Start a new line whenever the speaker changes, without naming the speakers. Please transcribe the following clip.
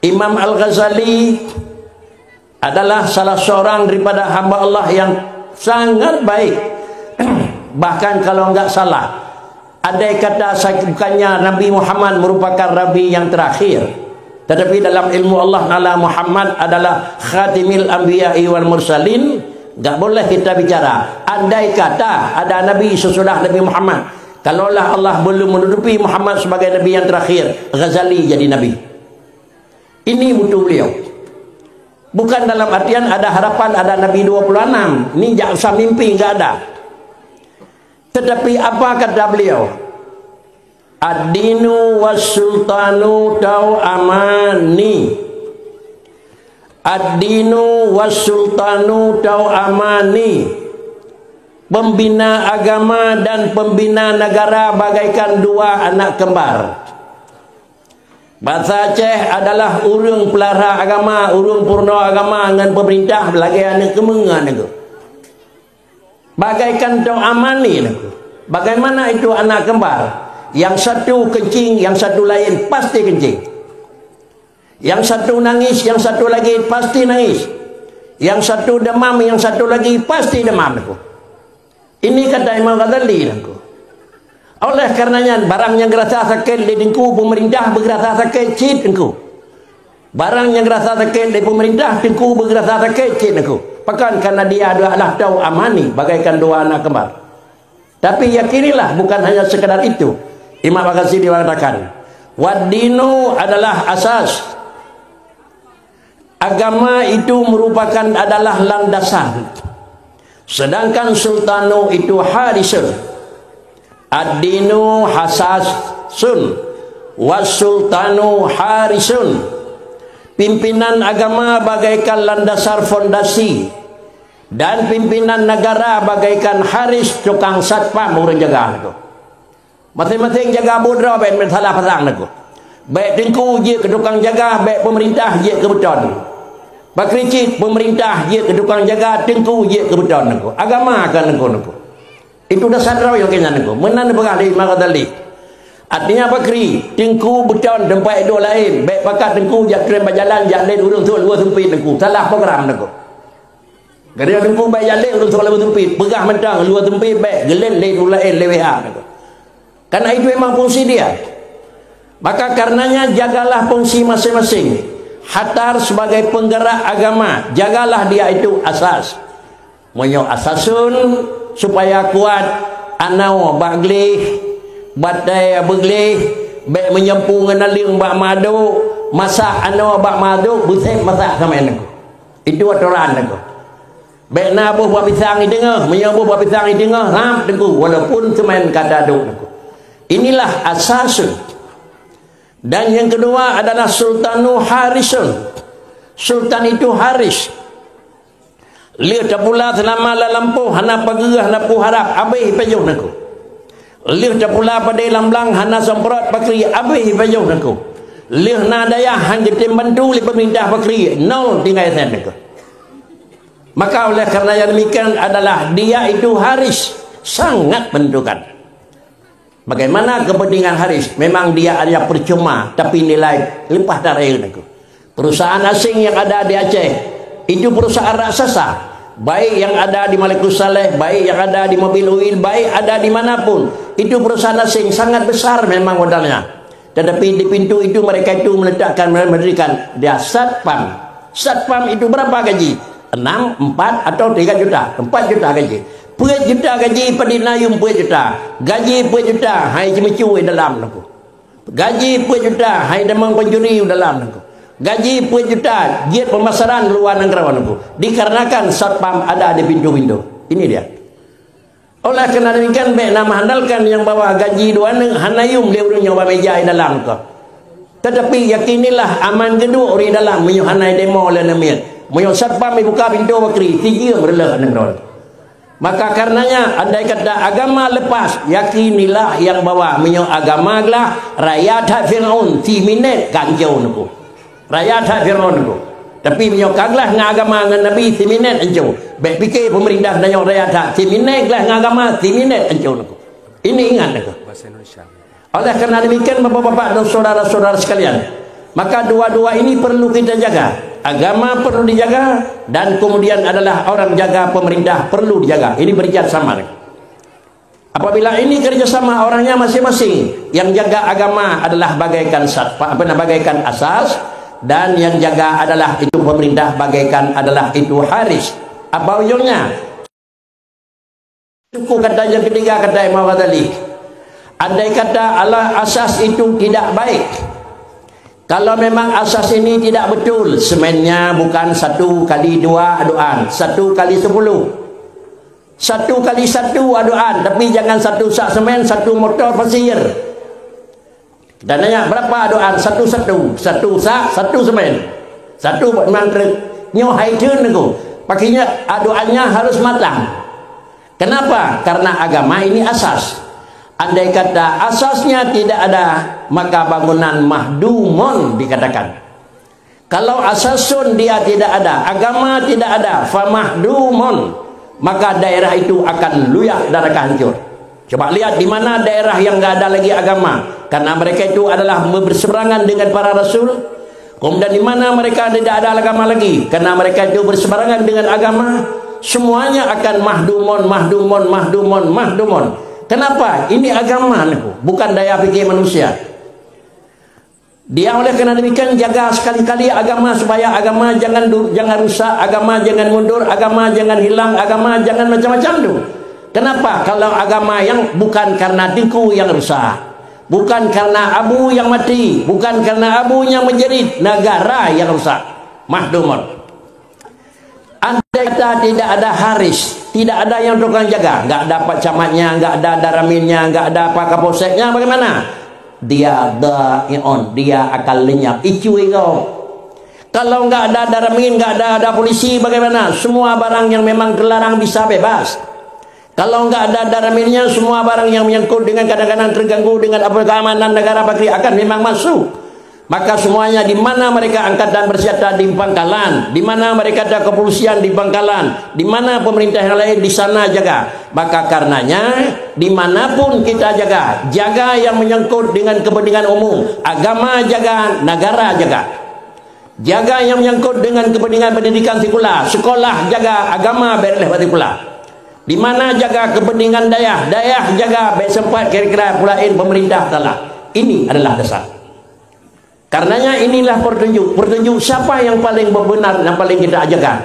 Imam Al-Ghazali adalah salah seorang daripada hamba Allah yang sangat baik. Bahkan kalau enggak salah, ada yang kata bukannya Nabi Muhammad merupakan Nabi yang terakhir, tetapi dalam ilmu Allah Ta'ala Muhammad adalah khatimil anbiya'i wal mursalin. Enggak boleh kita bicara andai kata ada Nabi sesudah Nabi Muhammad. Kalaulah Allah belum menutupi Muhammad sebagai Nabi yang terakhir, Ghazali jadi Nabi. Ini butuh beliau. Bukan dalam artian ada harapan ada Nabi 26. Ini jangan usah mimpi, enggak ada. Tetapi apa kata beliau? Ad-dinu was-sultanu tau'amani. Ad-dinu was-sultanu tau'amani. Pembina agama dan pembina negara bagaikan dua anak kembar. Bahasa Aceh adalah urung pelara agama, urung purna agama dengan pemerintah lagi anak kemengan itu. Bagaikan tau'amani itu. Bagaimana itu anak kembar? Yang satu kencing, yang satu lain pasti kencing. Yang satu nangis, yang satu lagi pasti nangis. Yang satu demam, yang satu lagi pasti demam itu. Ini kata Imam Ghazali itu. Oleh karenanya barang yang gerasa sakit di dengku pemerintah bergerasa sakit cit dengku. Barang yang gerasa sakit di pemerintah dengku bergerasa sakit cit dengku. Bahkan karena dia adalah tau'amani bagaikan dua anak kembar. Tapi yakinilah bukan hanya sekadar itu. Imam Ghazali mengatakan, wad-dinu adalah asas. Agama itu merupakan adalah landasan. Sedangkan sultanu itu harisun. Ad-dinu hasasun was-sultanu harisun. Pimpinan agama bagaikan landasar fondasi dan pimpinan negara bagaikan haris tukang satpam orang jaga itu. Masing-masing jaga bodra baik salah pasang itu. Baik tengku je ke tukang jaga, baik pemerintah je ke beton. Bakricit pemerintah je ke tukang jaga, tengku je ke beton itu. Agama akan itu. Itu dah sadar yang kena nego. Menan beralih Ghazali. Artinya apa kri? Tengku beton tempat itu lain. Baik pakat tengku jak tren berjalan jak lain urung tu luar sempit tengku. Salah program nego. Kerana tengku baik jalan urung tu luar sempit. Pegah mentang luar sempit baik gelen lain lain leweha nego. Karena itu memang fungsi dia. Maka karenanya jagalah fungsi masing-masing. Hatar sebagai penggerak agama, jagalah dia itu asas. Monyo asasun supaya kuat anau baglih batai beglih baik menyempung ngenaling bak madu masak anau bak madu busep masak sama enak itu aturan aku baik nabuh buah pisang di tengah menyabuh buah pisang di tengah ram tengku walaupun semen kata aduk aku. Inilah asasun. Dan yang kedua adalah sultanu harisun. Sultan itu haris. Lihat tak pula selama la lampu hana pagerah hana pu harap abih payung naku. Lihat tak pula pada lamblang hana semprot pakri abih payung naku. Lihat na daya hang getem bantu li pemerintah pakri nol tinggal sen naku. Maka oleh kerana yang demikian adalah dia itu haris sangat menentukan. Bagaimana kepentingan haris? Memang dia ada percuma tapi nilai limpah darah naku. Perusahaan asing yang ada di Aceh itu perusahaan raksasa, baik yang ada di Malikul Saleh, baik yang ada di Mobil Oil, baik ada di manapun. Itu perusahaan asing sangat besar memang modalnya. Tetapi di pintu itu mereka itu meletakkan mendirikan dia satpam. Satpam itu berapa gaji? 6, 4 atau 3 juta? 4 juta gaji. 4 juta gaji pedinayum 4 juta. Gaji 4 juta hai cemicui dalam aku. Gaji 4 juta hai demang penjuri dalam aku. Gaji 10 juta giat pemasaran luar negara aku. Dikarenakan satpam ada di pintu-pintu. Ini dia. Oleh kerana demikian baik nama handalkan yang bawa gaji 2 hanayum dia urang nyawa meja di dalam kau. Tetapi yakinilah aman geduk ori dalam menyo hanai demo le namian. Menyo satpam buka pintu bakri tiga berlah negara. Maka karenanya andai kata agama lepas, yakinilah yang bawa menyo agama lah rakyat hak Firaun 3 minit ganjau aku. Rakyat hak Fir'aun tu. Tapi menyokanglah dengan agama dengan Nabi 3 minit hancur. Baik fikir pemerintah dan rakyat hak 3 minit lah dengan agama 3 minit hancur. Ini ingat aku. Oleh kerana demikian bapak-bapak dan saudara-saudara sekalian, Maka dua-dua ini perlu kita jaga. Agama perlu dijaga, dan kemudian adalah orang jaga pemerintah perlu dijaga. Ini berkerjasama. Apabila ini kerjasama orangnya masing-masing, yang jaga agama adalah bagaikan bagaikan asas, dan yang jaga adalah itu pemerintah bagaikan adalah itu haris. Apa ujungnya? Cukup kata yang ketiga, kata Imam Ghazali, andai kata Allah asas itu tidak baik, kalau memang asas ini tidak betul, semennya bukan 1 kali 2 aduan, 1 kali 10, 1 kali 1 aduan, tapi jangan 1 sak semen, 1 motor pasir. Dan nanya berapa aduan? 1 sak, 1 semen, 1 memang nyoh haitun aku. Pakainya aduannya harus matang. Kenapa? Karena agama ini asas. Andai kata asasnya tidak ada, maka bangunan mahdumun dikatakan. Kalau asasun dia tidak ada, agama tidak ada, famahdumun, maka daerah itu akan luyak dan akan hancur. Coba lihat di mana daerah yang nggak ada lagi agama, karena mereka itu adalah berseberangan dengan para rasul. Kemudian di mana mereka tidak ada agama lagi, karena mereka itu berseberangan dengan agama, semuanya akan mahdumun. Kenapa? Ini agama, bukan daya fikir manusia. Dia oleh kerana demikian jaga sekali-kali agama, supaya agama jangan rusak, agama jangan mundur, agama jangan hilang, agama jangan macam-macam tu. Kenapa? Kalau agama yang bukan karena diku yang rusak, bukan karena abu yang mati, bukan karena abu yang menjerit, negara yang rusak, mahdumun. Andai kata tidak ada haris, tidak ada yang tukang jaga, nggak ada pak camatnya, nggak ada daraminnya, nggak ada pak kapolseknya, bagaimana? Dia dia akan lenyap. Itu kau. Kalau nggak ada daramin, nggak ada polisi, bagaimana? Semua barang yang memang terlarang bisa bebas. Kalau nggak ada daraminnya, semua barang yang menyangkut dengan kadang-kadang terganggu dengan keamanan negara bakri akan memang masuk. Maka semuanya di mana mereka angkatan bersenjata di Bangkalan, di mana mereka ada kepolisian di Bangkalan, di mana pemerintah yang lain di sana jaga. Maka karenanya dimanapun kita jaga yang menyangkut dengan kepentingan umum, agama jaga, negara jaga. Jaga yang menyangkut dengan kepentingan pendidikan sekular, sekolah jaga, agama berleh pula. Di mana jaga kepentingan dayah jaga, baik sempat kira-kira pulain pemerintah telah. Ini adalah dasar. Karenanya inilah petunjuk siapa yang paling benar, yang paling kita jaga.